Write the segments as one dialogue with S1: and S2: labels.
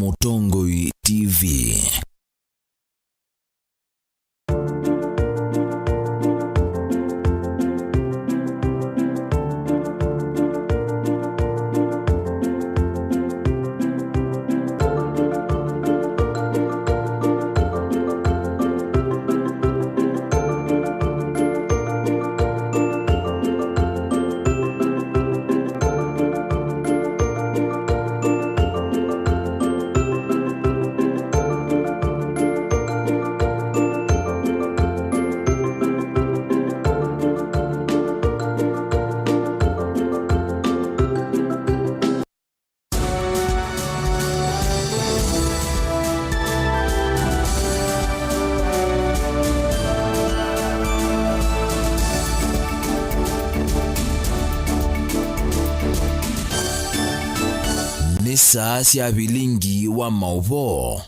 S1: Mutongoi TV. Ni saa cia Vilingi wa Mauvoo.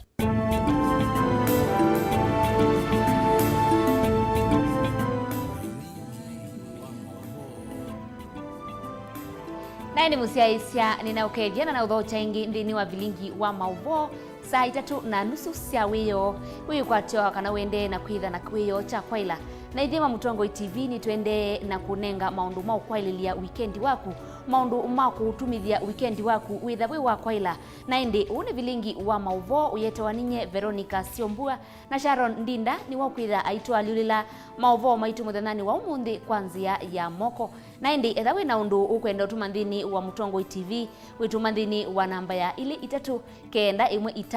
S2: Naini musiaisia ninaukedia na udhocha ingi ndini wa Vilingi wa Mauvoo saa 3:30 cia wiyo wikwatio kana wende na kwitha na kwiyo cha kwaila na ithima Mutongoi TV ni twende na kunenga maundu ma ukwaililia weekendi waku maundu ma kutumithia weekendi waku witha wi wa kwaila na indi une Vilingi wa Mauvoo uyete ninye Veronica Siombua na Sharon Ndinda ni wakwitha aitwa liulila mauvoo maitu muthanani wa umundi kwanzia ya moko na indi etha wina undu ukwenda utumanthini wa Mutongoi TV witumanthini wa namba ya 33915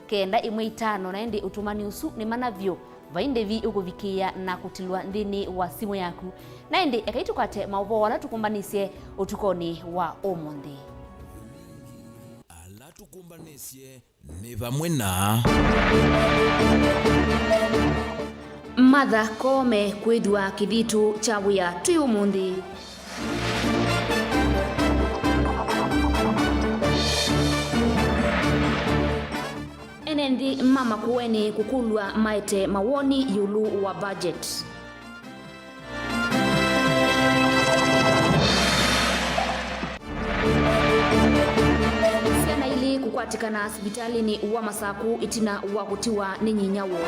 S2: 33915 na indi utumani usu ni manavyo vaindevi ukuvikia na kutilwa ndini wa simu yaku na indi ekaitukate mauvoo wala tukumbanisye utukoni wa umundi
S1: ala tukumbanisye ni vamwe na
S2: Matha kome kwithwa kithitu cha wia twi umundi enendi mama kuweni kukulwa maite mawoni yulu wa budget Siana ili kukwatikana hospitali ni wa Masaku itina wa kutiwa ni nyinyawo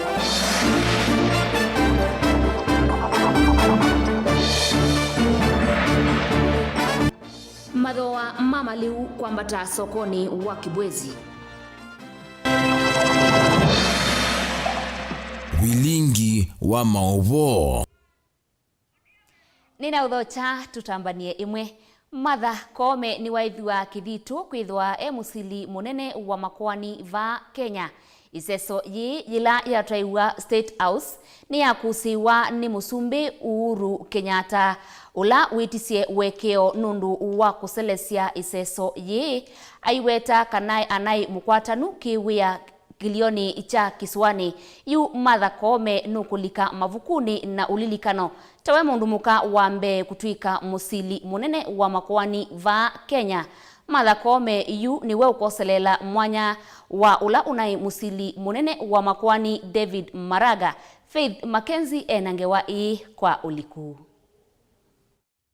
S2: Mathoa mama liu kwambata sokoni wa Kibwezi
S1: Vilingi wa Mauvoo.
S2: Nina udhocha tutambanie imwe Matha kome ni waithwa kithitu kwithwa musili munene wa makwani va Kenya iseso yila yataiwa State House ni yakusiwa ni musumbi Uhuru Kenyatta ula witisye wekeo nundu wa kuselesia iseso aiweta kanai anai mukwatanu kiwia gilioni cha kiswani yu Matha kome nukulika mavukuni na ulilikano tawe mundumuka wambe kutwika musili munene wa makwani va Kenya Matha kome yu niwe ukoselela mwanya wa ula unai musili munene wa makwani David Maraga Faith Mackenzie enangewa kwa uliku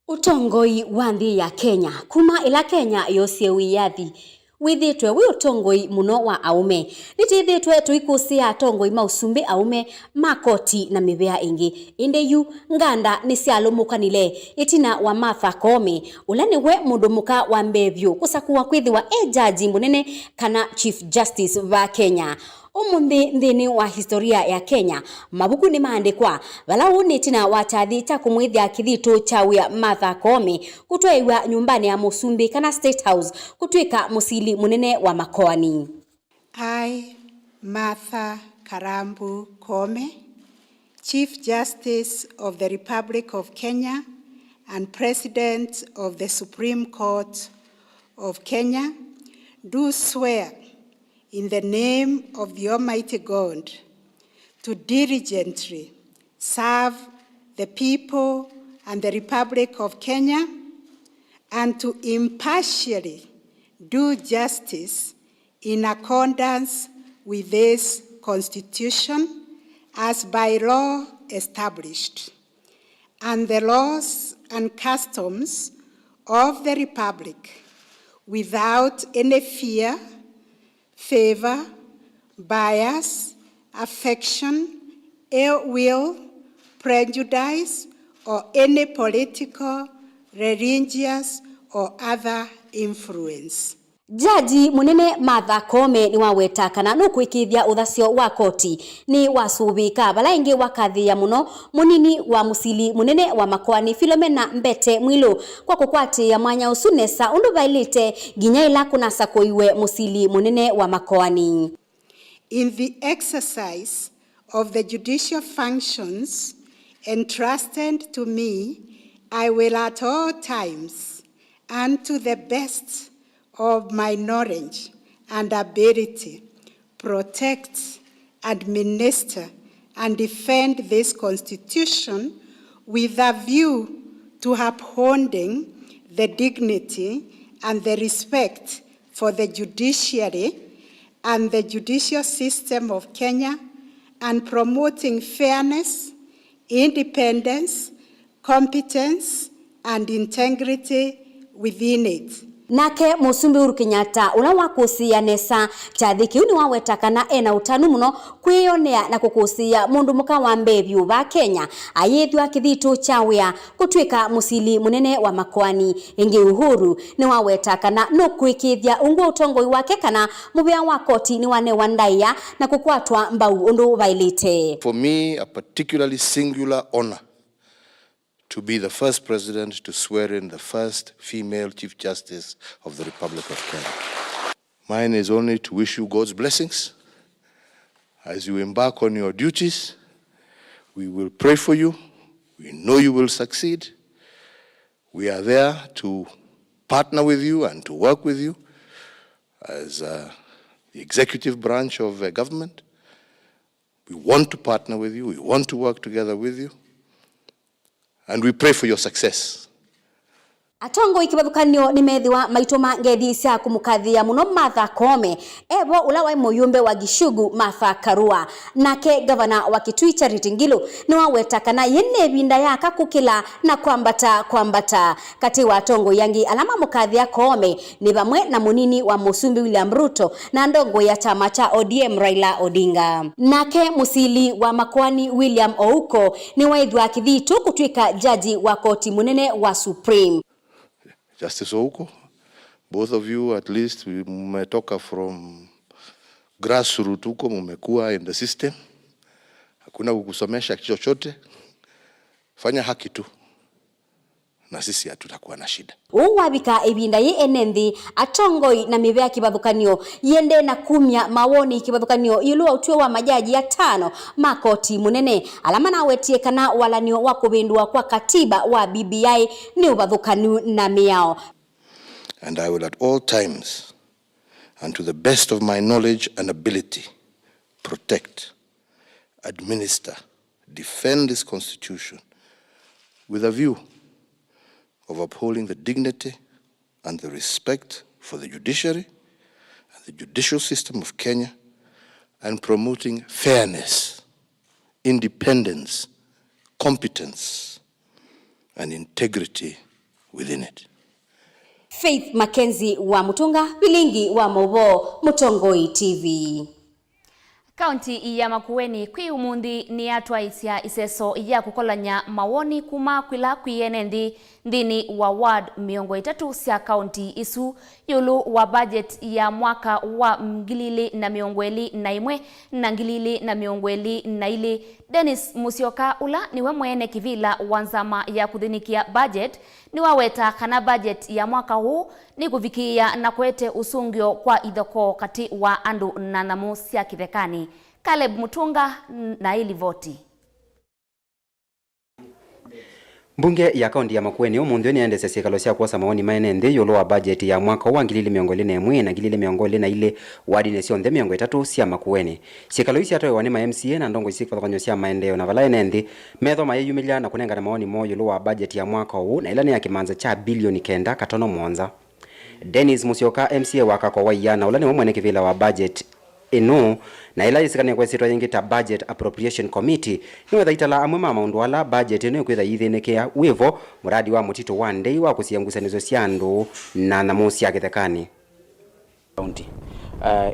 S3: Utongoi wa nthi ya Kenya kuma ila Kenya yosie wiyathi withitwe wi utongoi muno wa aume nitithitwe tuikusia tongoi mausumbi aume makoti na mibea ingi inde yu nganda ni cialumukanile itina wa Matha Kome ula niwe mundumuka wa mbevyu kusakuwa kwithiwa jaji munene kana Chief Justice va Kenya umundi nthini wa historia ya Kenya mabuku ni maandikwa vala unitina watathi ta kumwithia kithitu cha wia Matha Kome kutwaiwa nyumbani ya musumbi kana State House kutwika musili munene wa makoani.
S4: I, Martha Karambu Kome, Chief Justice of the Republic of Kenya and President of the Supreme Court of Kenya, do swear in the name of the Almighty God to diligently serve the people and the Republic of Kenya and to impartially do justice in accordance with this Constitution as by law established, and the laws and customs of the Republic, without any fear, favor, bias, affection, ill will, prejudice, or any political, religious, or other influence.
S3: Jaji munene Martha Koome ni waweta kana nukwikithia uthasyo wa koti ni wasubika bala ingi wakathia muno munini wa musili munene wa makwani Philomena Mbete Mwilu kwa kukwati ya mwanya usunesa undu bailite ginya ila kunasa koiwe musili munene wa makwani.
S4: In the exercise of the judicial functions entrusted to me, I will at all times and to the best of my knowledge and ability protect, administer, and defend this Constitution with a view to upholding the dignity and the respect for the judiciary and the judicial system of Kenya, and promoting fairness, independence, competence, and integrity within it.
S3: Nake Musumbi Uhuru Kenyatta ula wakusia nesa chathi kiu ni waweta kana ena utanu muno kwionea na kukusia mundu muka wa mbevyu ba Kenya ayethwa kithitu chawia kutwika musili munene wa makwani. Ingi Uhuru ni waweta kana no kwikithia ungu utongoi wake kana mubea wa koti ni wane wandaiya na kukwatwa mbau undu bailite.
S5: For me, a particularly singular honor to be the first president to swear in the first female Chief Justice of the Republic of Kenya. Mine is only to wish you God's blessings as you embark on your duties. We will pray for you. We know you will succeed. We are there to partner with you and to work with you as the executive branch of government. We want to partner with you. We want to work together with you. And we pray for your success.
S3: Atongo ikibathukanio ni methiwa maitoma ngethi cia kumukathia muno Martha Koome ebo ula wa muyumbe wa Gishugu Martha Karua nake gavana wa Kitui Charity Ngilu ni waweta kana yene binda yaka kukila na kwambata kati wa tongo yangi alama mukathia Koome ni bamwe na munini wa Musumbi William Ruto na ndongo ya chama cha ODM Raila Odinga. Nake musili wa makwani William Ouko ni waithwa kithitu kutwika jaji wa koti munene wa Supreme.
S5: Justice Ouko, both of you at least mmetoka from grassroots huko, mmekuwa in the system. Hakuna kukusomesha chochote. Fanya haki tu na sisi hatutakuwa na shida.
S3: Uwabika ibinda ye enendi atongoi na mibea kibathukanio yende na kumya mawoni kibathukanio yulua utwe wa majaji ya 5 makoti munene alama na wetie kana walanio wakubindua kwa katiba wa BBI ni ubathukanu na miao.
S5: And I will at all times and to the best of my knowledge and ability protect, administer, defend this Constitution with a view of upholding the dignity and the respect for the judiciary and the judicial system of Kenya, and promoting fairness, independence, competence, and integrity within it.
S3: Faith Mackenzie wa Mutunga, Vilingi wa Mauvoo, Mutongoi TV.
S2: Kaunti ya Makueni kwi umundi ni atwaisia iseso ya kukolanya mawoni kuma kwila kwiyenendi ndini wa ward 3 cia kaunti isu yulu wa budget ya mwaka wa 2021 na 2022. Dennis Musyoka ula niwe mwene kivila wanzama ya kuthinikia budget ni waweta kana budget ya mwaka huu ni kuvikia na kwete usungio kwa ithoko kati wa andu na namu cia kithekani. Caleb Mutunga na ili voti.
S6: Mbunge ya kaunti ya Makueni umundi ni endese sikalo cia kuosa maoni maenende yolo wa budget ya mwaka wa 2021 na 2022 wadi ne cionthe 3 cia Makueni. Sikalo isi atoe wani ma MCA na ndongo isi fathanyo cia maendeleo na vala enende metho mayeyumilia na kunengana maoni mo yolo wa budget ya mwaka huu na ilani ya kimanza cha bilioni 9.7. Dennis Musyoka MCA waka kwa waiana ula ni mwene kivila wa budget eno na ila isikane kwa sitwa yengita budget appropriation committee ni wethaitala amwe maundu ala budget eno kwitha yithenekea wivo muradi wa mutito wa ndei wa kusiangusanizo cia andu na namu cia githekani
S7: county.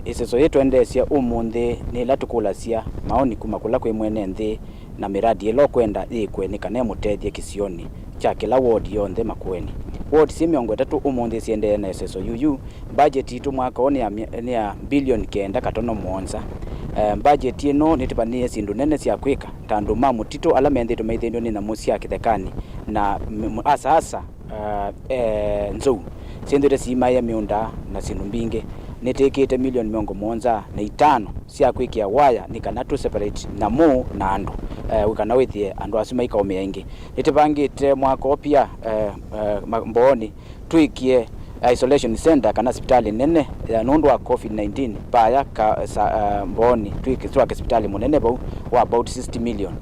S7: iseso yetu endesia umundi ni latukulasia maoni kuma kula kwe mwene nthi na miradi ilo kwenda ikwenika ne mutethie kisioni cha kila ward yonthe Makueni. Ward si 3 umundi siendee na iseso yuyu. Budget itu mwaka oni ya bilioni 9.7. Budget ino nitipanie sindu nene sia kwika tandu mamutito ala menthito maithendio ni na musia kithekani na asa nzou sindire simaye miunda na sindu mbinge nitekete milioni 75 sia kwikia waya nikanatu separate na mu na andu ukana withie andu asima ikaumia ingi nitipangite mwaka opia mboni tuikie isolation center kana hospitali nene ya nundu wa COVID-19 paya mboni tuikie hospitali munene bau wa about 60 million.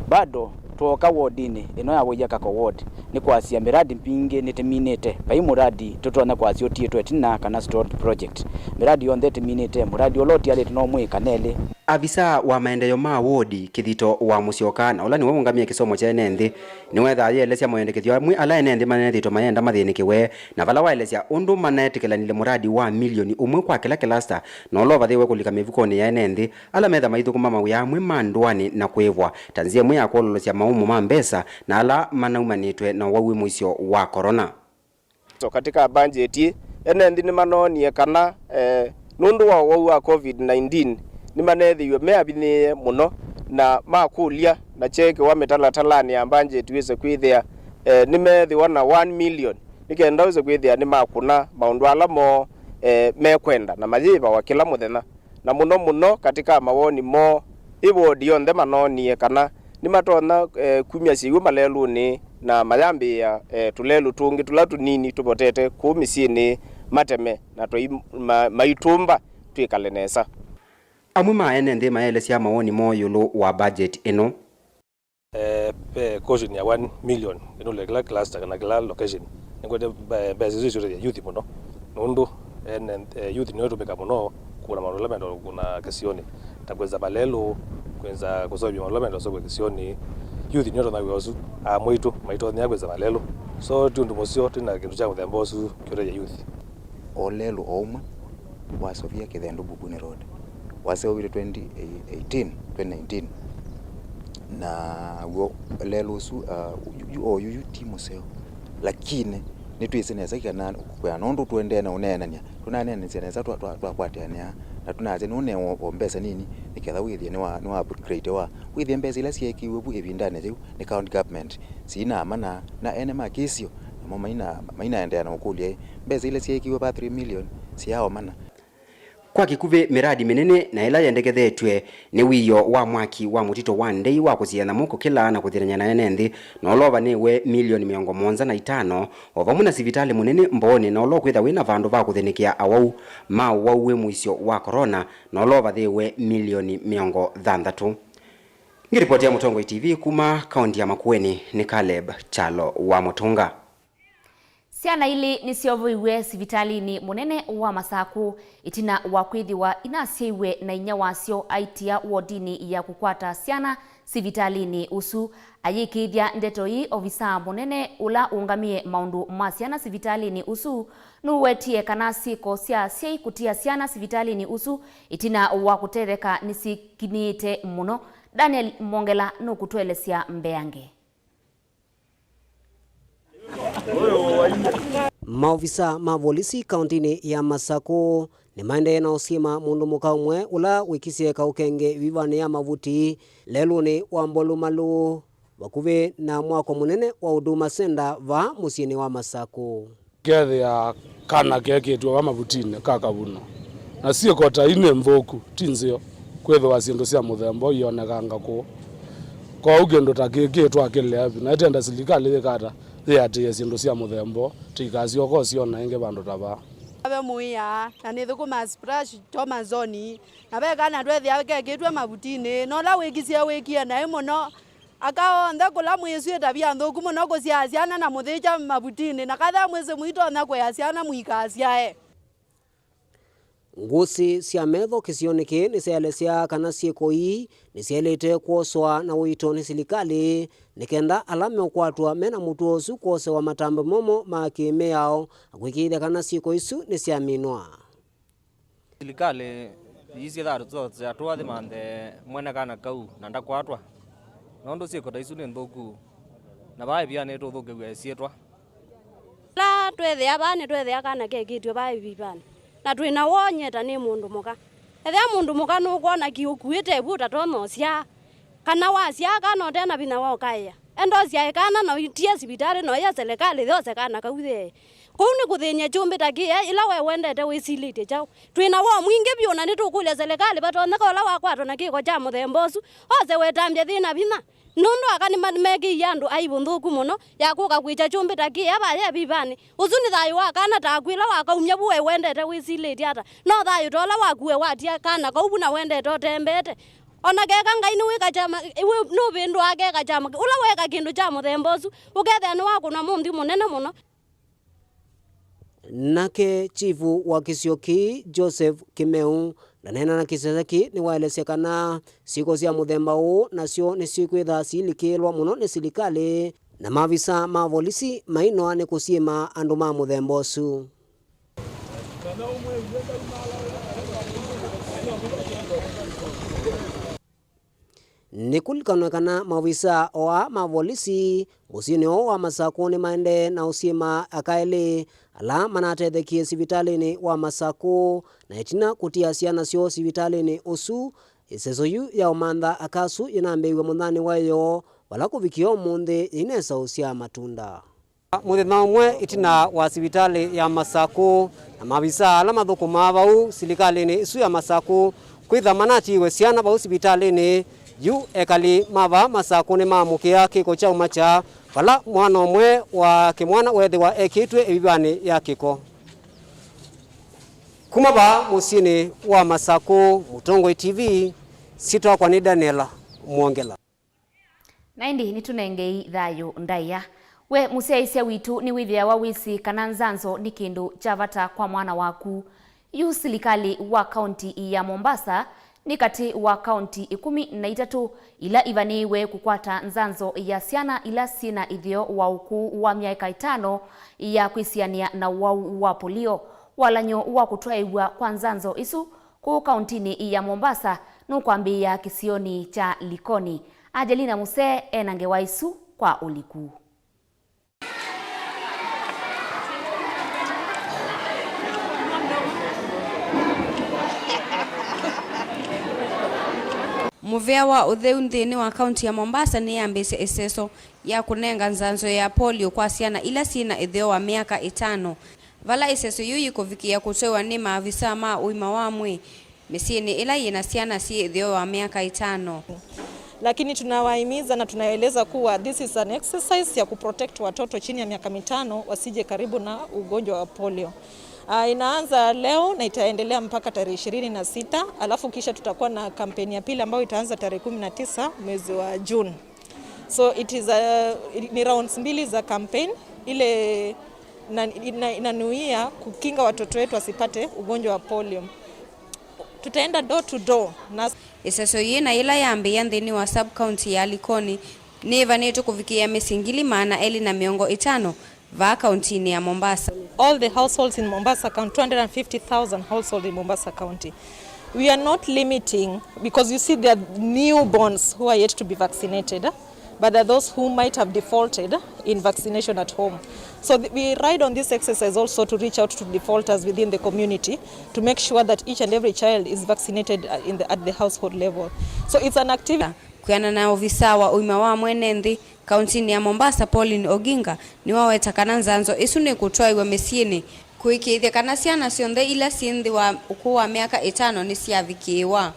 S7: Bado tuoka wardini ino ya wiyaka kwa ward ni kwasia miradi mpinge niteminete pai muradi tutona kwasio tietwe tina kana stored project miradi yonthe teminete muradi oloti ale tunomwe kanele.
S6: Afisa wa maendeleo ma wodi Kithito wa Musyoka na ula niwe ungamia kisomo cha enenthi niwe thayelesya moyendekithio amwe ala enenthi manethito mayenda mathinikiwe na vala waelesya undu manetikilanile muradi wa milioni 1 kwa kila cluster na olova thiwe kulika mivukoni ya enenthi ala metha maithukuma mawia amwe mandwani na kwivwa tanzia mwe ya kuololesya maumu ma mbesa na ala manaumanitwe na wawi mwisho wa corona.
S8: So katika budget enenthi ni manonie kana nundu wa wawi wa COVID-19 ni manethiwe meabithie muno na makulia na cheke wa metalatalani ya budget wise kwithia ni methiwa na 1 million nikenda wise kwithia ni makuna maundu ala mo mekwenda na majiva wa kila muthenya na muno katika mawoni mo iwodi yonthe manonie kana ni matona kumia sigu maleluni na mayambi ya tulelu tungi tulatu nini tupotete kumisini mateme na maitumba twikalenesa.
S6: Amwe maenenthi maelesya mawoni moyulu wa budget ino
S9: caution ya 1 million ino le cluster kana kila location ngote base zisho ya youth muno nundu youth ni wetu beka muno kuna marolamento kuna kesioni takweza balelo kwenza kusobi marolamento so kesioni youth ni wetu na wesu mwitu maito ni yakweza balelo so tundu mosio tina kindu cha muthembosu kyo ya youth
S10: olelo omwe wa Sofia Kithendu Bubuni Road wasewile 2019 na wo lelo su yuyu timu seo lakini nitwiseneza kana kwa nondo tuende na unenania tunanene seneza twakwatiania na tunaze none ombesa nini niketha withie ni wa upgrade wa withie mbesa ila siekiwe bu ebindane zeu ni county government sina amana na ene makisio na maina ende na ukulie mbesa ila siekiwe ba 3 million siao mana
S6: kwa kikuve miradi minene na ila yendekethetwe ni wiyo wa mwaki wa mutito wa ndei wa kusiana muko kila na kuthiranya na enenthi na olova niwe milioni 75 ovamu na sivitali munene mboni na olo kwitha wina vandu va kuthinikia awau ma wauwe mwisho wa corona na olova thiwe milioni 60. Ngiripoti ya Mutongoi TV kuma kaunti ya Makueni ni Caleb Chalo wa Mutunga.
S2: Siana ili nisiovoiwe sivitali munene wa Masaku itina wakwithiwa inasiiwe na inya wasio aitia wodini ya kukwata siana sivitali usu ayikithia ndeto hii ofisa munene ula ungamie maundu ma siana sivitali usu nuwetie kana siko sia siai kutia siana sivitali usu itina wa kutereka nisikinite muno. Daniel Mongela nukutwelesya mbeange.
S11: Maofisa ma polisi kauntini ya Masako ni maende na usima mundu mukaumwe ula wikisie kaukenge vivane ya mavuti leluni wa mbolumalu wakuve na mwako munene wa huduma senda va musieni wa Masako.
S12: Gethe ya kana keketwa wa mavutine kakabuno na sio kota ine mvoku tinzio kwetho wasiendo sia muthembo yonekanga kwa ugendo takeketwa akile hapi na etenda silikali kata ati siendo sia muthembo tikazi oko siona enge bandu taba
S13: abe muya na nithukuma splash toma zoni na be kana twethi akeketwa mavutine no la wekisia wekia na imono akao ndakula mwesu etabia nthuku muno kusia ciana na mutheja mavutine na katha mwese mwito na kwa ciana muikaciae.
S11: Ngusi cia metho kisioniki ni cialesia kana cieko ii ni cielete kuoswa na wito ni silikali nikenda alame okwatwa mena mutu osu kuose wa matambo momo ma kime yao akwikithia kana cieko isu ni ciaminwa.
S14: Serikali hizi zote za toa demande mwana kana kau na ndakwatwa nondo siko taisu ni ndoku na bai bia ne to thoke gwe sietwa
S15: la twethe abane twethe akana kegitwe bai bibane na twina wonyeta ni mundu muka ethe mundu muka no kuona kiukuite buta tonosia kana wasia kana tena bina wao kaya endo sia kana na itie sibitari no ya serikali those kana kauthe kuni kuthinya chumbi takia ila we wendete wisilite chao twina wo mwingi biona ni tukulia serikali batone kola wakwato na kiko cha muthembosu ose wetambia thina bina nondo akani megi yandu aibunduku muno yakuka kwicha chumbi takia baye bibani uzuni thayu wakana takwila wakaumya buwe wendete wisilite ata no thayu tola wakuwe watia kana kaubu na wendete otembete ona geka ngai ni wika chama no bindu ageka chama ula weka kindu cha muthembosu ugethe ni wakuna mundi munene muno.
S11: Nake chifu wa Kisioki Joseph Kimeu ndanena na kiseseki ni waelesekana siko cia muthemba u nacio ni cikwitha cilikirwa muno ni serikali na mavisa ma polisi maino ni kusiema andu ma muthemba ucu. Ni kulikanekana mavisa wa mavolisi musini wa Masako ni maende na usiema akaele ala manatethekie sivitalini wa Masako na itina kutia ciana cio sivitalini usu iseso yu ya umantha akasu inambeiwe munthani wayo wala kuvikio munthi inesa usia matunda. Muthenya umwe itina wa sivitali ya Masako na mavisa ala mathukuma vau silikalini isu ya Masako kwitha manatiwe ciana vau sivitalini yu ekali mava Masako ni mamukia kiko cha umacha wala mwana umwe wa kimwana wethi wa ekitwe ibibani ya kiko kumaba musini wa Masako Mutongo TV sitwa kwa ni Daniela Mwongela
S2: na indi nitunengei thayo ndaiya we musiaisia witu ni withia wa wisi kana nzanzo ni kindu cha vata kwa mwana waku yu serikali wa kaunti ya Mombasa ni kati wa kaunti 13 ila ivaniwe kukwata nzanzo ya siana ila sina ithio wa ukuu wa miaka 5 ya kwisiania na wau wa polio walanyo wa kutwaiwa kwa nzanzo isu ku kauntini ya Mombasa nukwambia kisioni cha Likoni. Ajelina Muse enange wa isu kwa uliku.
S16: Muvea wa utheu nthini wa kaunti ya Mombasa ni yambise iseso ya kunenga nzanzo ya polio kwa ciana ila sina ithio wa miaka 5 vala iseso yu yikuvikia kutewa ni maavisa ma uima wa mwi misini ila yina ciana si ithio wa miaka 5.
S17: Lakini tunawahimiza na tunaeleza kuwa this is an exercise ya kuprotect watoto chini ya miaka 5 wasije karibu na ugonjwa wa polio. Inaanza leo na itaendelea mpaka tarehe 26, alafu kisha tutakuwa na kampeni ya pili ambayo itaanza tarehe 19 mwezi wa June. So it is ni rounds 2 za campaign ile inanuia kukinga watoto wetu wasipate ugonjwa wa polio. Tutaenda door to door na
S16: iseso yina ila yambia nthini wa sub county ya Likoni ni vanetu kuvikia misingili maana eli na miongo 5 va county ya Mombasa.
S17: All the households in Mombasa County, 250,000 households in Mombasa County. We are not limiting because you see there are newborns who are yet to be vaccinated, but there are those who might have defaulted in vaccination at home. So we ride on this exercise also to reach out to defaulters within the community to make sure that each and every child is vaccinated at the household level. So it's an activity.
S16: Kuyana na ofisa wa uima wa mwenendi kaunti ya Mombasa Pauline Oginga ni waweta kana nzanzo isu ni kutwaiwa misini kuikithia kana ciana cionthe ila cinthi wa ukuu wa miaka 5 ni ciavikiwa.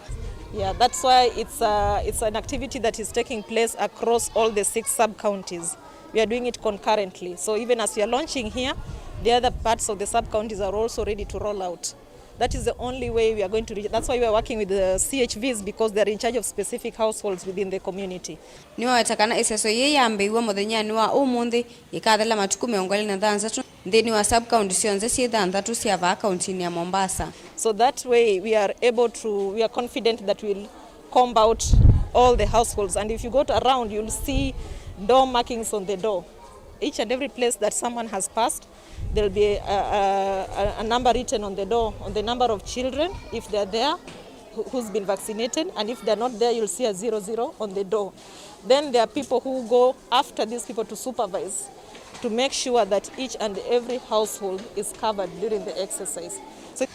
S17: Yeah, that's why it's an activity that is taking place across all the 6 sub-counties. We are doing it concurrently. So even as we are launching here, the other parts of the sub-counties are also ready to roll out. That is the only way we are going to reach. That's why we are working with the CHVs because they are in charge of specific households within the community.
S16: Ni watakana iseso ye yambiwa muthenyani wa umunthi ikathela matuku 23 nthini wa sub county cionze ci 6 cia va county ya Mombasa.
S17: So that way we are confident that we'll comb out all the households, and if you go around you'll see door markings on the door. Each and every place that someone has passed, There'll be a number written on the door, on the number of children, if they're there, who's been vaccinated, and if they're not there, you'll see a 00 on the door. Then there are people who go after these people to supervise, to make sure that each and every household is covered during the exercise. So,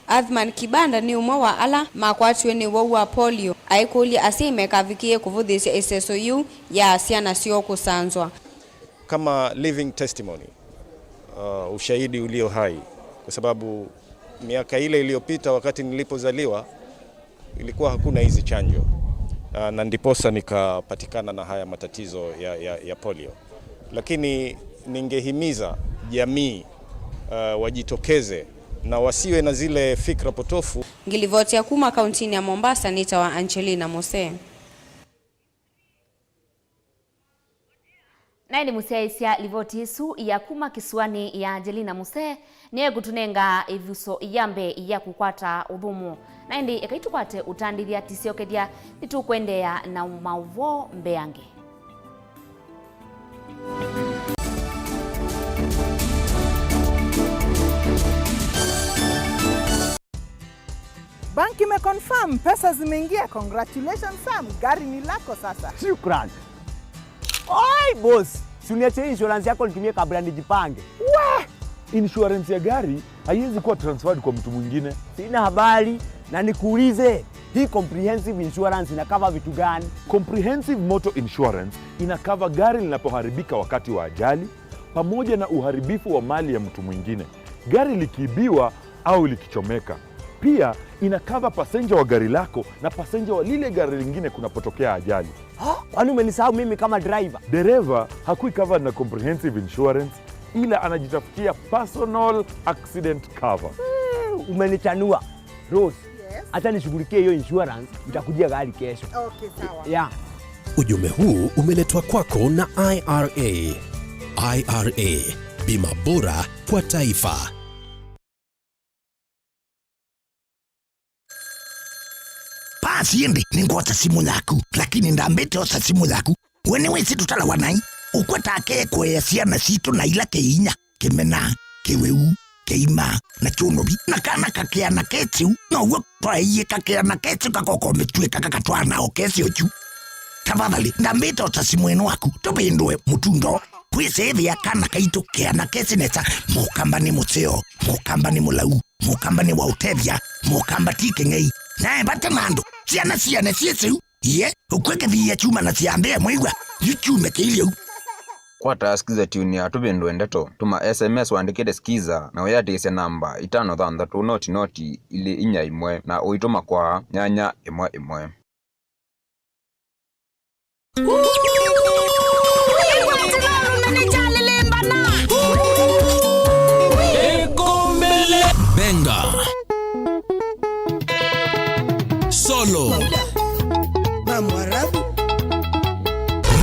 S16: Athman Kibanda ni umwe wa ala makwatwe ni wa polio aikuli asime kavikie kuvudhisha iseso yu ya asiana sio kusanzwa
S18: kama living testimony, ushahidi ulio hai, kwa sababu miaka ile iliyopita wakati nilipozaliwa ilikuwa hakuna hizi chanjo, na ndiposa nikapatikana na haya matatizo ya polio. Lakini ningehimiza jamii wajitokeze na wasiwe na zile fikra potofu.
S16: Ngilivotia kuma kauntini ya Mombasa nitawa Angelina Mose.
S2: Naili musiaisia livoti isu ya kuma kisuani ya Angelina Mose niye gutunenga ivuso iyambe ya kukwata udhumu. Naindi ekaitukwate utandithia tisiokedia nitukwendea na Mauvoo mbeange.
S19: Banki imeconfirm pesa zimeingia. Congratulations Sam, gari ni lako sasa.
S20: Shukran. Oi boss, si uniache insurance yako nitumie kabla nijipange.
S19: We!
S21: Insurance ya gari haiwezi kuwa transferred kwa mtu mwingine.
S20: Sina habari na nikuulize, hii comprehensive insurance ina cover vitu gani?
S21: Comprehensive motor insurance ina cover gari linapoharibika wakati wa ajali pamoja na uharibifu wa mali ya mtu mwingine, gari likiibiwa au likichomeka. Pia ina cover passenger wa gari lako na passenger wa lile gari lingine kunapotokea ajali.
S20: Kwani umenisahau mimi kama driver?
S21: Dereva hakui covered na comprehensive insurance, ila anajitafutia personal accident cover.
S20: Umenichanua. Rose, acha nishughulikie hiyo insurance, nitakujia gari kesho.
S19: Okay, sawa.
S20: Yeah.
S22: Ujumbe huu umeletwa kwako na IRA. IRA, bima bora kwa taifa.
S23: Pasiende ningota simu yaku, lakini ndambete osa simu yaku. Wene wesi tutala wanai, ukweta ake kwe siana sito na ila keinya, kemena, keweu, keima, na chunobi, na kana kakea na ketiu, na uwe kwa iye kakea na ketiu kakoko metue kakakatwa na okesi ochu. Tafadhali, ndambete osa simu enu waku, tobe indue mutundo. Kwese hivi ya kana kaito kea na kesi neta, mokamba ni museo, mokamba ni mulau, mokamba ni wautevya, mokamba tike ngei. Nae bata mando, siana siesu, ye, ukweke via chuma na siambea mwigwa, yuchume kilio.
S24: Kwa taskiza tuni ya tubendo endeto, tuma SMS waandikede skiza na uyatise namba, 533 noti ili inya imwe na uituma kwa nyanya imwe.
S1: Benga Solo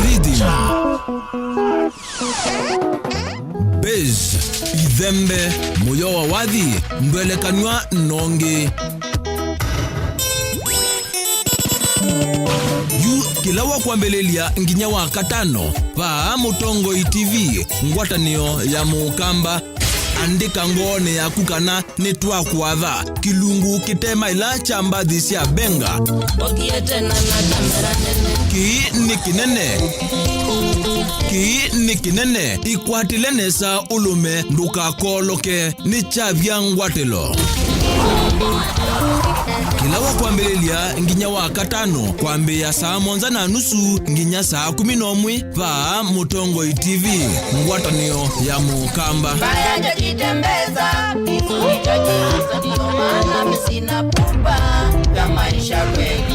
S1: Rhythm Bez Idhembe Moyo wa wadhi Mbelekanwa nonge Kilawa kwa mbelelia nginya wa katano pa Mutongo TV ngwatanio ya Mukamba andika ngone ya kukana netwa kuadha kilungu kitema ila chamba dhisia benga ki ni kinene ikwatile sa ulume nduka koloke ni chavya ngwatelo Kilawa kwa mbelelia nginya wa katano kwa mbe ya saa monza na nusu nginya saa 11 pa Mutongo TV ngwatanio ya Mukamba
S25: Baya jitembeza ifuichajiza ndiyo maana misina pupa ya maisha kweli.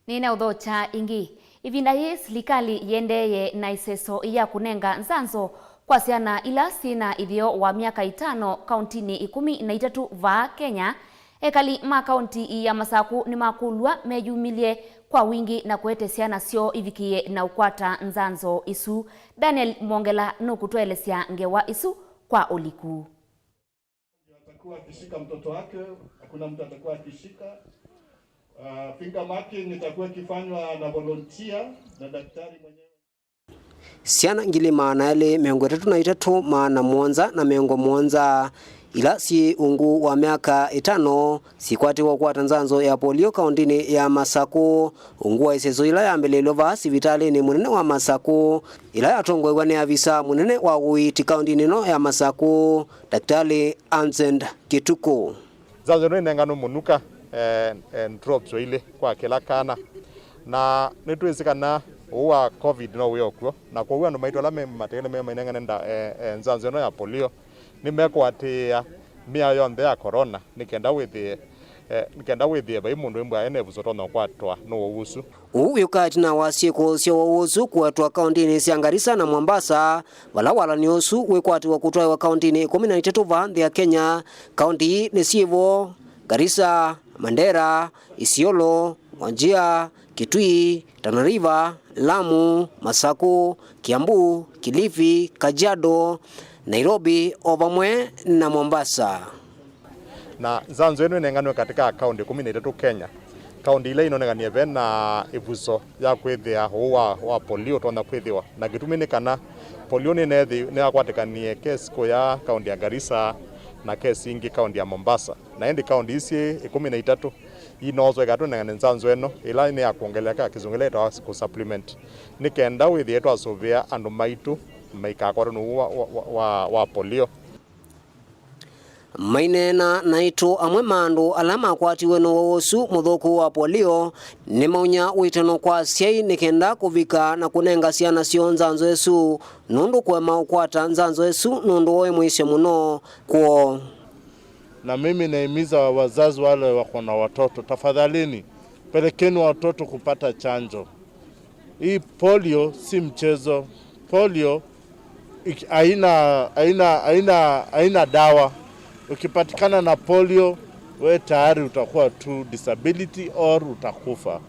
S2: Nina udhocha ingi. Ivinda yes likali yendeye na iseso ya kunenga nzanzo kwa siana ila sina idhio wa miaka 5 kauntini 13 va Kenya. Ekali makaunti ya Masaku ni makulwa meyumilie kwa wingi na kuete siana sio ivikie na ukwata nzanzo isu. Daniel Mongela nukutuelesya ngewa isu kwa uliku.
S3: atakuwa akishika mtoto wake, hakuna mtu atakuwa akishika. Finger marking itakuwa ikifanywa na volunteer na daktari mwenyewe.
S11: Siana ngili maana ile 33 maana mwanza na miongo mwanza ila si ungu wa miaka 5 sikwatiwa kwa tanzanzo ya polio kaundini ya Masako ungu wa isezo ila ya mbele lova sivitali ni munene wa Masako ila ya tongwe ni avisa munene wa uiti kaundini no ya Masako daktari Ansend Kituko.
S4: Zanzo no nengano munuka drops ile kwa kila kana na nitwesikana uwa covid no wiyokwo na kwa uwa no maitola me matele me mainengana nda nzanzo no ya polio nimekwatia mia yonthe ya corona nikenda withie bai mundu imwe ene buzoto no kwatwa no usu
S11: uyu kati na wasieko sio usu kwatwa kaundini cia Garissa na Mombasa wala ni usu wekwati wa kutwa wa kaundini 13 vanthi ya Kenya kaundi ni sivo Garissa, Mandera, Isiolo, Wajir, Kitui, Tana River, Lamu, Masako, Kiambu, Kilifi, Kajiado, Nairobi, Ovamwe na Mombasa.
S4: Na zanzo yenu inenganwe katika kaunti 13 Kenya. Kaunti ile inonengania vena ibuso ya kwithia wa polio tona kwithiwa na gitumini kana polio ni nethi ne akwatikanie kesi ko ya kaunti ya Garissa na kesi ingi kaunti ya Mombasa na endi kaunti isi 13 inozo egatu nengane nzanzo eno ila ni akuongeleka kizungeleta ku supplement nikenda withie twa sovia andu maitu maikakoro no wa polio
S11: mainena naito amwe mandu alama kwatiwe no wosu muthuku wa polio ni maunya witano kwa siai nikenda kuvika na kunenga ciana cio nzanzo esu nundu kwema ukwata nzanzo esu nundu oe mwishe muno kwa
S3: na mimi naimiza wazazi wale wako na watoto tafadhalini pelekeni watoto kupata chanjo. Hii polio si mchezo. Polio haina dawa. Ukipatikana na polio we tayari utakuwa tu disability or utakufa.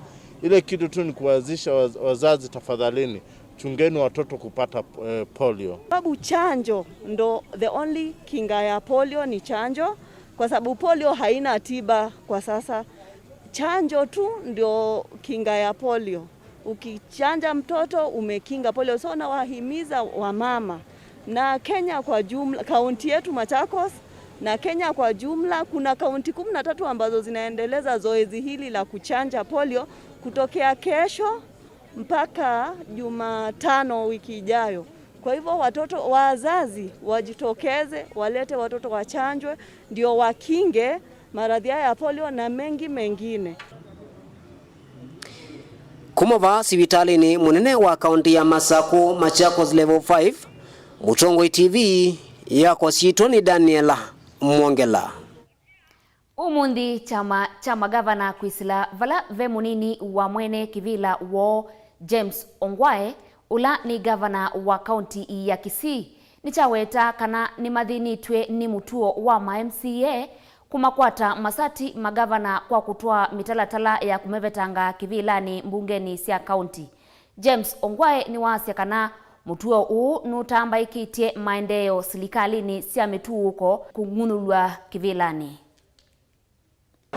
S3: Ile kitu tu ni kuwazisha wazazi tafadhalini chungeni watoto kupata polio.
S5: Sababu chanjo ndo the only kinga ya polio ni chanjo kwa sababu polio haina tiba kwa sasa. Chanjo tu ndio kinga ya polio. Ukichanja mtoto umekinga polio. So na wahimiza wamama na Kenya kwa jumla, kaunti yetu Machakos na Kenya kwa jumla kuna kaunti 13 ambazo zinaendeleza zoezi hili la kuchanja polio kutokea kesho mpaka Jumatano wiki ijayo. Kwa hivyo watoto wazazi wajitokeze walete watoto wachanjwe ndio wakinge maradhi ya polio na mengi mengine.
S11: Kumova sivitali ni munene wa kaunti ya Masako Machakos level 5 Mutongoi TV yako sitoni Daniela Mwongela.
S2: Umundi chama gavana kwisila vala ve munini wa mwene kivila wo James Ongwae ula ni gavana wa kaunti ya Kisii ni chaweta kana ni madhinitwe ni mutuo wa MCA kumakwata masati magavana kwa kutoa mitalatala ya kumevetanga kivilani mbungeni sia kaunti. James Ongwae ni wasia kana mutuo uu nutambaikitie maendeleo silikalini sia mituuko kungunulwa kivilani.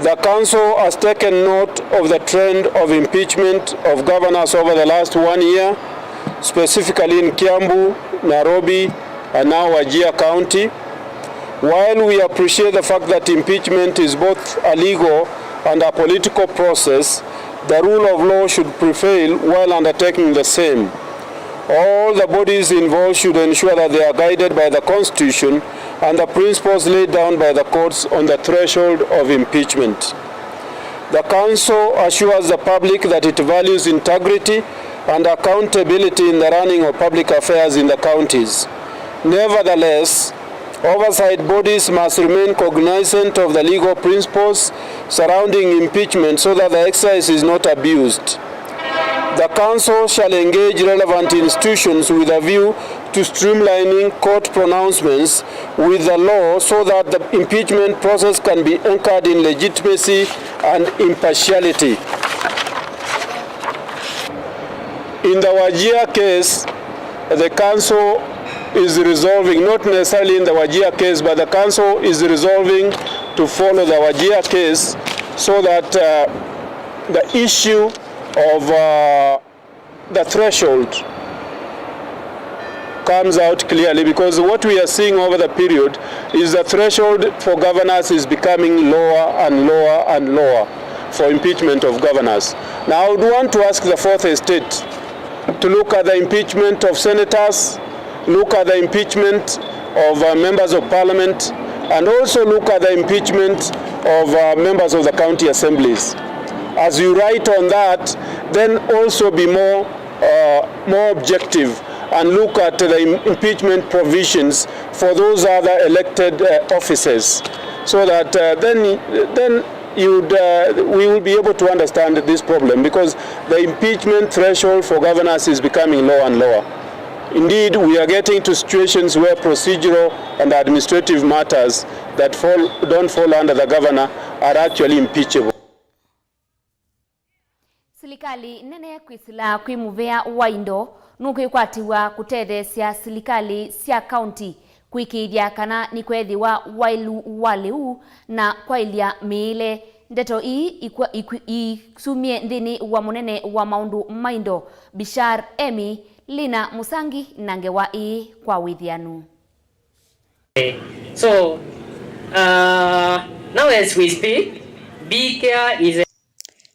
S7: The council has taken note of the trend of impeachment of governors over the last 1 year, specifically in Kiambu, Nairobi, and now Wajir County. While we appreciate the fact that impeachment is both a legal and a political process, the rule of law should prevail while undertaking the same. All the bodies involved should ensure that they are guided by the Constitution and the principles laid down by the courts on the threshold of impeachment. The Council assures the public that it values integrity and accountability in the running of public affairs in the counties. Nevertheless, oversight bodies must remain cognizant of the legal principles surrounding impeachment so that the exercise is not abused. The Council shall engage relevant institutions with a view to streamlining court pronouncements with the law so that the impeachment process can be anchored in legitimacy and impartiality. In the Wajir case, the Council is resolving, not necessarily in the Wajir case, but the council is resolving to follow the Wajir case so that the issue of the threshold comes out clearly, because what we are seeing over the period is the threshold for governors is becoming lower and lower and lower for impeachment of governors. Now I would want to ask the Fourth Estate to look at the impeachment of senators, look at the impeachment of members of parliament, and also look at the impeachment of members of the county assemblies. As you write on that, then also be more objective and look at the impeachment provisions for those other elected officers, so that then we will be able to understand this problem, because the impeachment threshold for governors is becoming lower and lower. Indeed, we are getting to situations where procedural and administrative matters that don't fall under the governor are actually impeachable.
S2: Silikali nene kwisila kwimuvea waindo nukikwatiwa kutethesia silikali sia county kwikiithia kana ni kwethiwa wailu waliu na kwailia miile. Ndeto ii isumie nthini wa munene wa maundu maindo Bishar Emi Lina Musangi nangewa ii kwa withianu.
S6: So now as we speak, BK is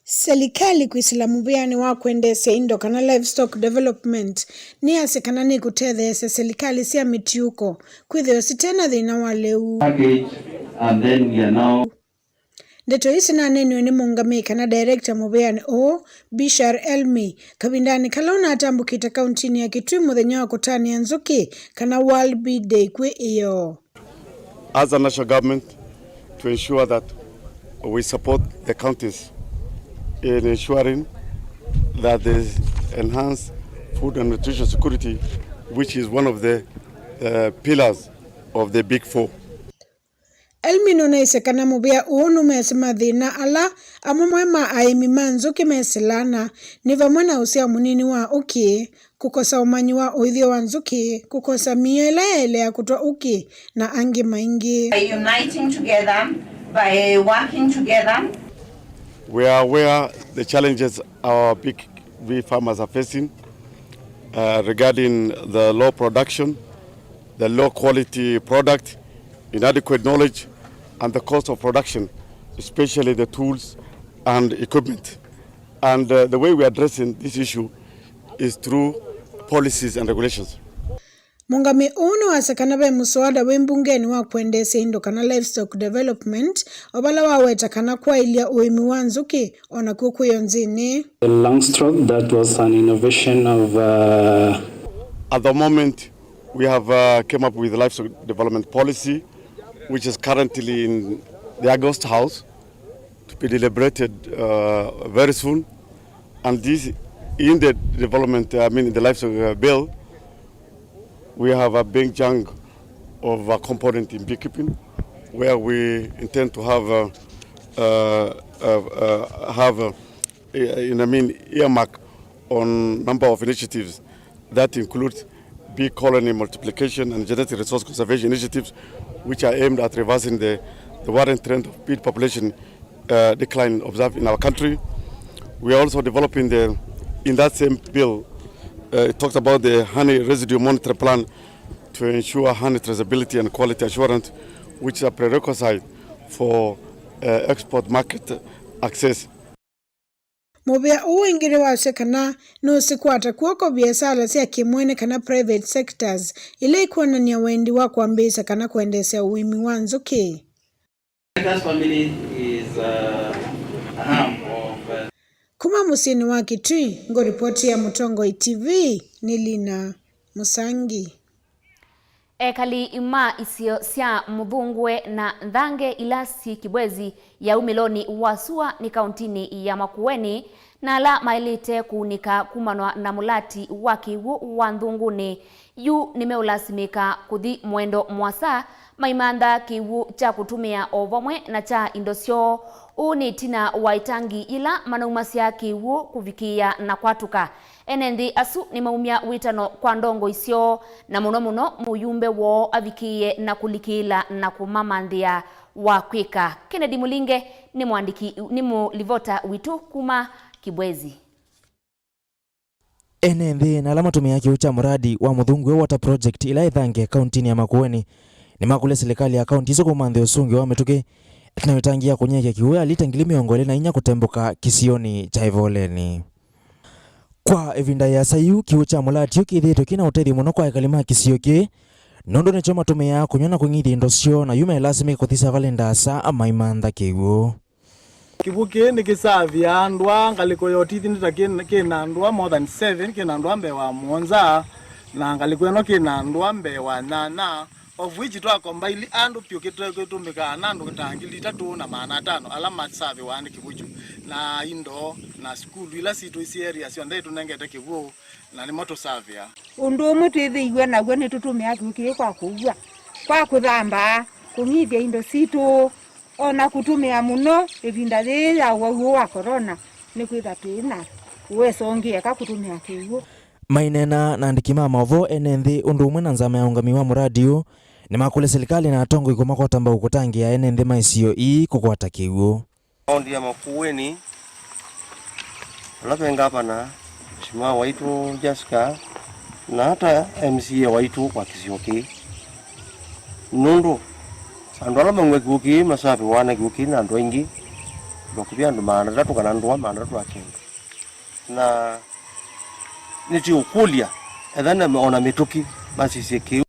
S8: Serikali kuisilamu biani wa kuendesha indo kana livestock development ni asekana ni kutetheesya serikali sia mitiuko kwithio sitena thina wa leu.
S9: And then we are now
S8: Ndeto isi na nenu ni mungami kana director mubiani Bishar Elmi kabindani kalauna atambukita kauntini ya Kitui muthenya wa kutani ya nzuki kana World Bee Day kwe iyo.
S10: As a national government, to ensure that we support the counties in ensuring that there is enhanced food and nutrition security, which is one of the pillars of the Big Four.
S8: Elmino na isekana mubia uonu mesima dhina ala amumwema aimi manzuki mesilana ni vamwana usia munini wa uki kukosa umanyi wa uithio wa nzuki kukosa miela ya kutoa uki na angi maingi.
S12: By uniting together, by working together,
S10: we are aware the challenges our big farmers are facing regarding the low production, the low quality product, inadequate knowledge, and the cost of production, especially the tools and equipment. And the way we are addressing this issue is through policies and regulations.
S8: Mungami uno asakana be muswada wembungeni wa kuendesha indo kana livestock development obala waweta kana kwa ilia uimi wa nzuki ona kuku yonzini.
S9: Langstroth, that was an innovation of
S10: At the moment we have came up with a livestock development policy which is currently in the August House to be deliberated very soon, and this in the development in the livestock bill we have a big chunk of a component in beekeeping, where we intend to have earmark on number of initiatives that include bee colony multiplication and genetic resource conservation initiatives, which are aimed at reversing the worrying trend of bee population decline observed in our country. We are also developing in that same bill. It talks about the honey residue monitoring plan to ensure honey traceability and quality assurance, which is a prerequisite for export market access.
S8: Mubia uwengire wa sekana no sikwata kuoko biashara sia kimwene kana private sectors ile ikuwa ni wendi wa kuambisa kana kuendesha uimi wa nzuki.
S9: Family is
S8: Kuma musini wa Kitui ngo ripoti ya Mutongo TV ni Lina Musangi.
S2: Ekali ima isio sia Muthungwe na Nthange ilasi kibwezi ya umiloni wasua ni kauntini ya Makueni na ala mailite kuunika kumanwa na mulati wakiwu wa Nthunguni yu nimeulasimika kuthi mwendo mwasa maimanda kiwu cha kutumia ovamwe na cha indosio Uni tina waitangi ila manaumasia kiwu kuvikia na kwatuka. Enendi asu ni maumia witano kwa ndongo isio na muno muyumbe wo avikie na kulikila na kumamandhia wa kwika. Kennedy Mulinge ni mwandiki ni mulivota witu kuma Kibwezi.
S13: Enendi na alama tumia kiucha muradi wa Muthungwe Water Project ila ithange kauntini ya Makueni ni makule serikali ya kaunti iso kumanthe usungi wa mituki tunayotangia kunyeke kiwe alitangili miongole na inya kutembuka kisioni cha Ivoleni. Kwa evinda ya sayu kiucha mulati ukithito kina utethi muno kwa ekalima kisio ki nondo ne choma tumia kunyona kungithi indosio na yume lasimi kuthisa valendasa ama imantha kiwu.
S14: Kibuki ni kisavia ndwa ngaliko yotithi nita kina ndwa more than 7 kina ndwa mbe wa monza na ngaliko eno kina ndwa mbe wa nana of which to akombaili andu pyo kitumika nandu kitangili 3 na maana 5 alama savi wani kibuju na indo na school ila situ isi area sio ndai tunengete kibu na ni moto savia
S15: undu mutithi igwe na gwe ni tutumia kibuki kwa kugwa kwa kuthamba kunyithia indo situ ona kutumia muno evinda ya wa corona ni kwitha twina uwesongia ka kutumia kibu.
S13: Mainena na ndikima Mauvoo enenthi undu umwe na nzama ya ungami wa muradi ni makule serikali na atongo ikoma kwa tamba ukutangia enenthi maisio ii kukwata kiwu.
S17: Kaundi ya Makueni alapenga hapa na shima waitu Jessica na hata MCA waitu kwa kisioki nundu andu ala mangwe kiuki masafi wana kiuki na andu ingi bakubia andu maana 3 kana andu wa maana 3 akenga na niti ukulia ethana meona mituki basi siki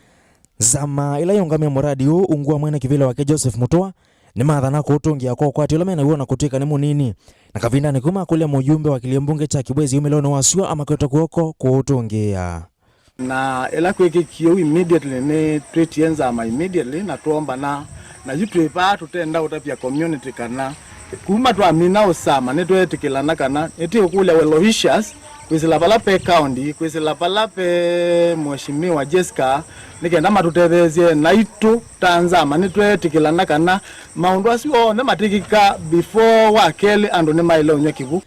S13: zama ila yongame muradi ungua mwene kivila wake Joseph Mutoa ni mathana kutungia kwa kwati ula mena uona kutika ni munini na kavinda ni kuma kule mujumbe wa kiliembunge cha Kibwezi umelona wasio ama kweta kuoko kutungia
S14: na ela kweke kiyo immediately ne treat yenza ama immediately na tuomba na yitu pa tutenda utapia community kana kuma tuamina osama netwetikilana kana neti ukule Welohishas kwisila palape county kwisila palape mheshimiwa Jessica nikenda matutethezie na itu tanzama nitwetikilana kana maundu asio ne matikika before wakeli andu ne mailo nyakivu.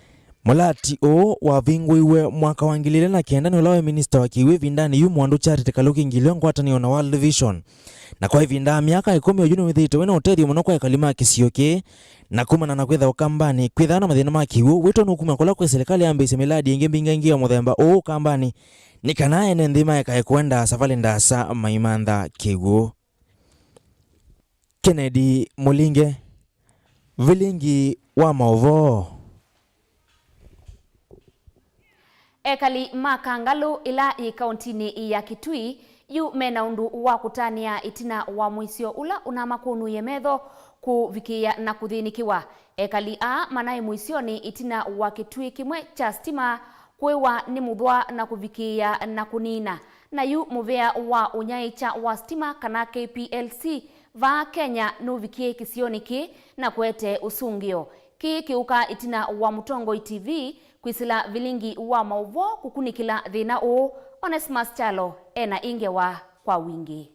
S13: Mulati o wa vingwiwe mwaka wa 2009 ni ulawe minister wa kiwe vindani yu mwandu charity kaluki ngilio ngwatani ona World Vision na kwa vinda miaka 10 ujuni withito wena utethi muno kwa kalima kisioke na kumana na kwetha ukambani kwethana mathina ma kiwu wito nukuma kola kwa serikali ambe semeladi inge mbinga ingia muthemba o ukambani ni kana ene ndima ya kwenda safari ndasa maimantha kiwu. Kennedy Mulinge, Vilingi wa Mauvoo.
S2: Ekali makangalu ila i kauntini ya Kitui yu mena undu wa kutania itina wa mwisio ula unamakunu yemetho kuvikia na kuthinikiwa. Ekali a manai mwisio ni itina wa Kitui kimwe cha stima kwewa ni muthwa na kuvikia na kunina na yu muvea wa unyaicha wa stima kana KPLC va Kenya nuvikie kisioni ki na kwete usungio ki kiuka itina wa Mutongo TV kwisila Vilingi wa Mauvoo kukunikila thina o Onesmus Chalo ena ingewa kwa wingi.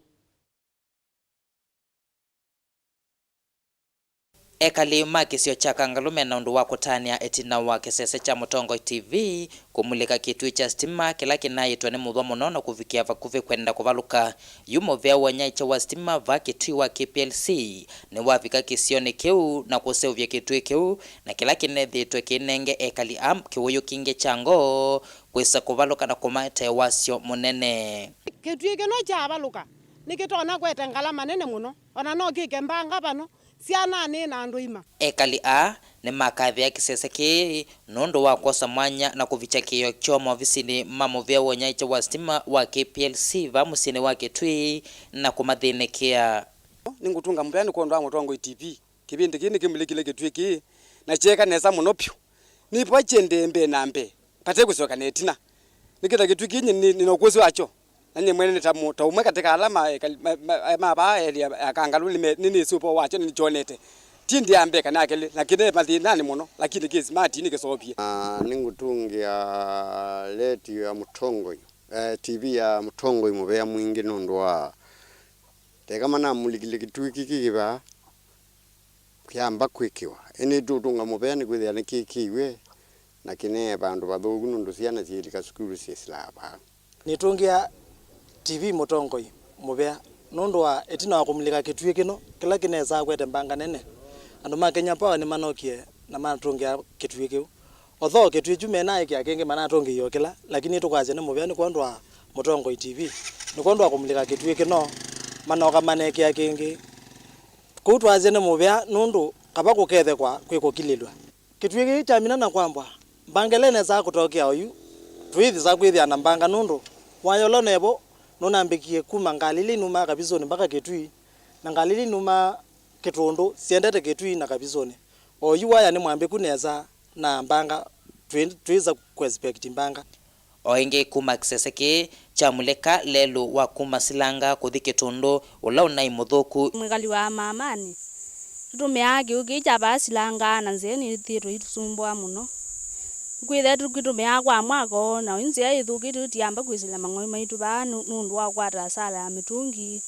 S18: Ekali makisio cha kangalume na undu wa kutania etina wa kisese cha Mutongo TV kumulika kitui cha stima kila kinayitwa ni muthwa muno na kuvikia vakuvi kwenda kuvaluka yumo vya wanyaicha wa stima va kitui wa KPLC ni wavika kisioni kiu na kuseuvya kitui kiu na kila kinethitwe kinenge ekali kiwuyu kinge chango kwisa kuvaluka na kumate wasio munene
S26: kitui kino cha valuka nikitona kwete ngalama nene muno ona no kikembanga pano siana ni na nduima
S18: ekali ni makathi ya kisese ki nundu wa kosa mwanya na kuvicha kiyo chomo ofisini mamuvya wonyaicha wa stima wa KPLC va musini wa Kitui na kumathinikia
S27: ningutunga mpeni kuondoa Mutongo TV kibindi kini kimulikile Kitui ki na cheka nesa muno pyo nipo chendembe nambe pate kusoka netina nikita Kitui kinyi ninokuzi wacho nanye mwene taumwe katika alama maba akangalu nini supo wacho ni jonete tindi ambe kanakele lakini mathina ni muno lakini kizi mati ni kesopia
S28: ningutungia leti ya Mutongo TV ya Mutongo imuvea mwingi nundu wa teka mana mulikile Kitui kikiba kiamba kwikiwa eni tutunga Mauvoo ni kwithia ni kikiwe na kine bandu bathugu nundu ciana ciilika cukuru cislaba
S1: nitungia TV Mutongoi Mauvoo nundu wa etina wa kumulika kitui kino kila kineza kwete mbanga nene andu ma Kenya Power ni manokie na matungia kitui kiu otho kitui jume nae kya kenge manatungi yo kila lakini tukwaje ni Mauvoo ni kwandwa Mutongoi TV ni kwandwa kumulika kitui kino manoka maneke ya kenge kutwaje ni Mauvoo nundu kaba kukethe kwa kwikukililwa kitui ki chamina na kwambwa mbangelene za kutokea oyu twithi za kwithia na mbanga nundu wayolo nebo nonambikie kuma ngalili numa kabizoni mpaka kitui na ngalili numa kitundu siendete kitui na kabizoni oyu waya ni mwambi kuneza na mbanga twiza kuexpect mbanga
S18: oinge kuma kiseseke chamuleka lelo wa kuma silanga kuthi kitundu ula unai muthuku
S16: mwigali wa mamani tutumeage ukicha basilanga na nzeni thiro itusumbwa muno kwithe tukitumia kwa mwako na inzia ithukitu tiamba kwisila mang'oi maitu ba nundu wa kwata sala ya mitungi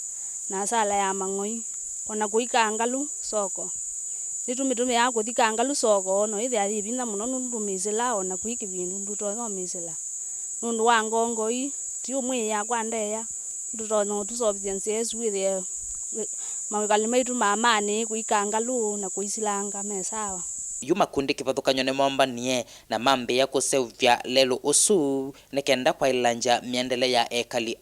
S16: na sala ya mang'oi ona kuika ngalu soko nitumitumia kuthika ngalu soko no ithe ari binda muno nundu misila ona kuiki bindu nduto misila nundu wa ngongoi ti umwe ya kwandeya nduto no tusobithia nsesu ithe mawikali maitu mamani kuika ngalu na kuisilanga mesawa
S18: yuma kundi kivathukanyo ni mombanie na mambe ya kuseuvya lelo usu nekenda kwa ilanja miendele ya ekali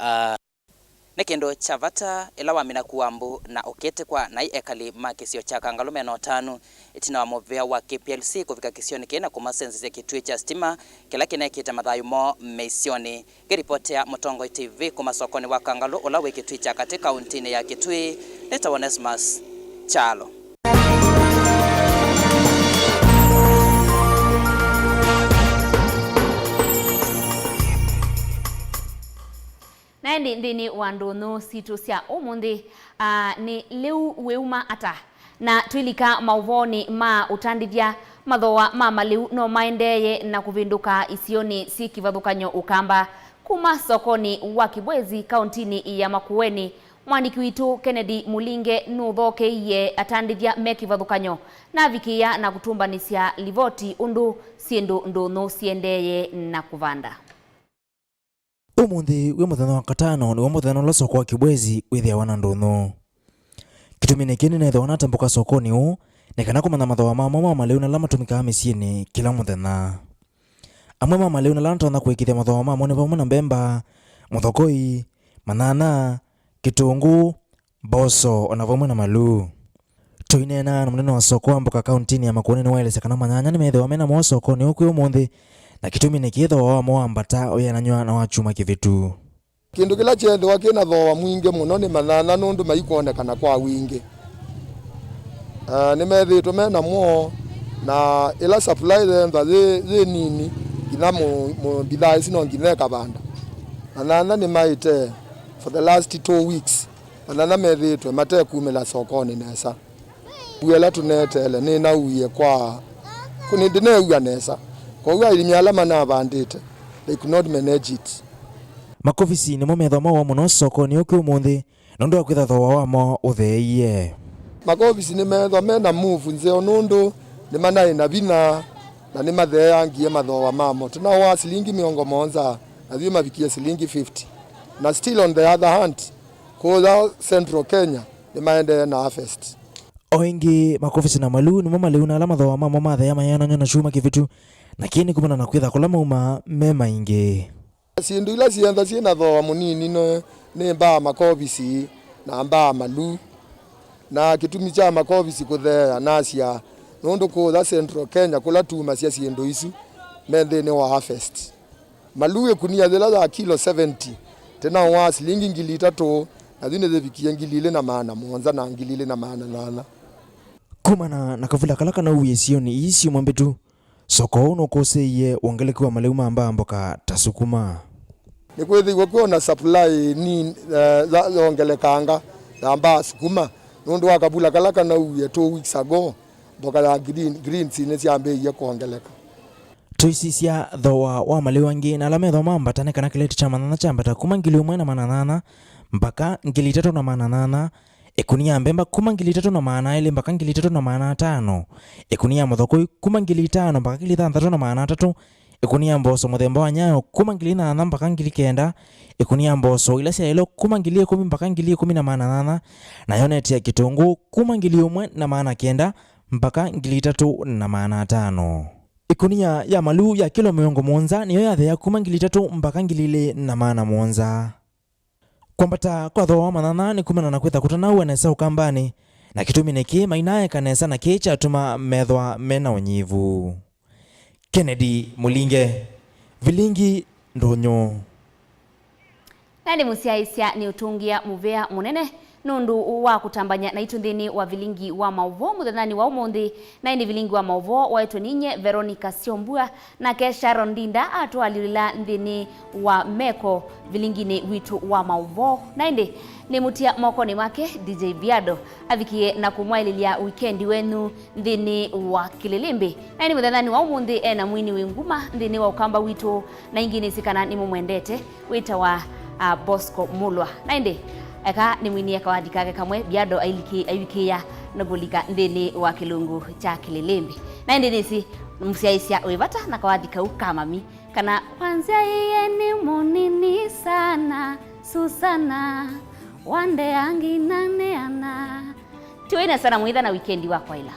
S18: nekendo chavata ila wamina kuambu na okete kwa nai ekali makisio chaka ngalume no 5 itina wa Mauvoo wa KPLC kufika kisioni kena kumasenzi ya kitui cha stima kila kinekita mathayu mo meisioni geripotea Mutongoi TV kumasokoni wa Kangalu ulawe kitui cha katika untine ya Kitui neta Onesmus Chalo.
S2: Naendi ndini wandono situ cia umundi ni liu weuma ata na twilika mauvoni ma utandithia mathoa ma liu no maendeye na kuvinduka isioni si kivathukanyo ukamba kuma sokoni wa Kibwezi kauntini ya Makueni. Mwaniki witu Kennedy Mulinge nuthokeiye atandithia me kivathukanyo na vikia na kutumbanisya livoti undu siendu ndono siendeye na kuvanda.
S13: Umuthi we muthenya wa katano ni muthenya lo soko wa Kibwezi withia wana ndunu kitumine kini na ithona tambuka sokoni u nekana kumana mathoa mama maleu na lama tumika misieni kila muthenya amwe mama maleu na lanta na kuikithia mathoa mama ni vamwe na mbemba muthokoi manana kitungu boso ona vamwe na malu tuinena na munene wa soko wa mbuka kauntini ya Makueni ni waelesa kana manyanya ni methiwa mena mo sokoni ukwi umuthi na kitumine kitho wa mwambata oyananywa na wachuma kivitu
S19: kindu kila chendo wakina thoa mwinge muno ni manana nundu maikuonekana kwa wingi ni methitwe mena mo na ila supply the zi nini ina mo bidhaa sino ngine kabanda manana ni maite for the last 2 weeks manana methitwe mate kumela sokoni nesa buela tunetele ni na uye kwa kunindine uya nesa kwa ilimiala mana bandite they could not manage it.
S13: Makofisi ni mometho mawa muno sokoni uki umuthi nundu akwitha thoa wamo utheiye
S19: makofisi ni metho mena move nzeo nundu ni manai na bina na ni matheangie mathoa mamo tuna wa silingi miongo monza na thima vikia silingi 50 na still on the other hand kwa Central Kenya ni maende na harvest
S13: oingi makofisi na malu ni mama leu na alama thoa mamo mathea mayana nyona shuma kivitu na kini kumana na kwitha kula mauma mema ingi
S19: sindu ila sienda sina thoa munini no ni mba makofisi na mba malu na kitumi cha makofisi kuthea nasia nundu kwa Central Kenya kula tuma cia sindu isu mende ni wa harvest malu kunia thela za kilo 70 tena wa silingi ngili 3 na zine zevikia ngili na maana monza na ngili na maana nana
S13: kumana na kavula kalaka na uye sioni isi mwambetu soko uno koseiye wangelekiwa maleuma amba mboka tasukuma
S19: ni kwethi wakiona supply ni ongelekanga amba sukuma nundu wakabula kalaka na uye 2 weeks ago mboka ya green sine siambe ye kuongeleka
S13: tuisisia thoa wa malewa ngi na alame thoma mbatane kana kileti cha manana cha mbata kuma ngili umwe na mananana mpaka ngili 3 na mananana ikunia mbemba kuma 3,200 mpaka 3,500, ikunia muthoko kuma 5,000 mpaka 6,300, ikunia mboso muthemba wa nyayo kuma 8,000 mpaka 9,000, ikunia mboso ila cia ilo kuma 10,000 mpaka 10,800, na yoneti ya kitungu kuma 1,900 mpaka 3,500. Ikunia ya malu ya kilo 700 niyo yathea kuma 3,000 mpaka 2,700. Kwambata kwa thoa manana ni kumena na kwetha kutana uenesa ukambani na kitumi niki mainae kanesa na kicha atuma methwa mena unyivu. Kennedy Mulinge, Vilingi Ndonyo.
S2: Nandi musiaisia ni utungia muvea munene nundu wa kutambanya na itundhini wa Vilingi wa Mauvoo muthanani wa umundi na indi Vilingi wa Mauvoo waitwa ninye Veronica Siombua na kesha Rondinda atwalilila ndhini wa Meko Vilingini witu wa Mauvoo na indi ni mutia mokoni make DJ Viado avikie na kumwaililia weekendi wenu ndhini wa Kililimbi na indi muthanani wa umundi ena mwini winguma ndhini wa ukamba witu na ingini sikana ni mumwendete wita wa Bosco Mulwa na indi eka ni mwini kawadi kake kamwe Viado aiwikia nagulika ndini wa kilungu cha Kililimbi na indi nisi musiaisia wevata na kawadi kau kamami kana kwanza iye ni munini sana Susana wande angi naneana tuwena sana mwitha na weekendi wa kwaila.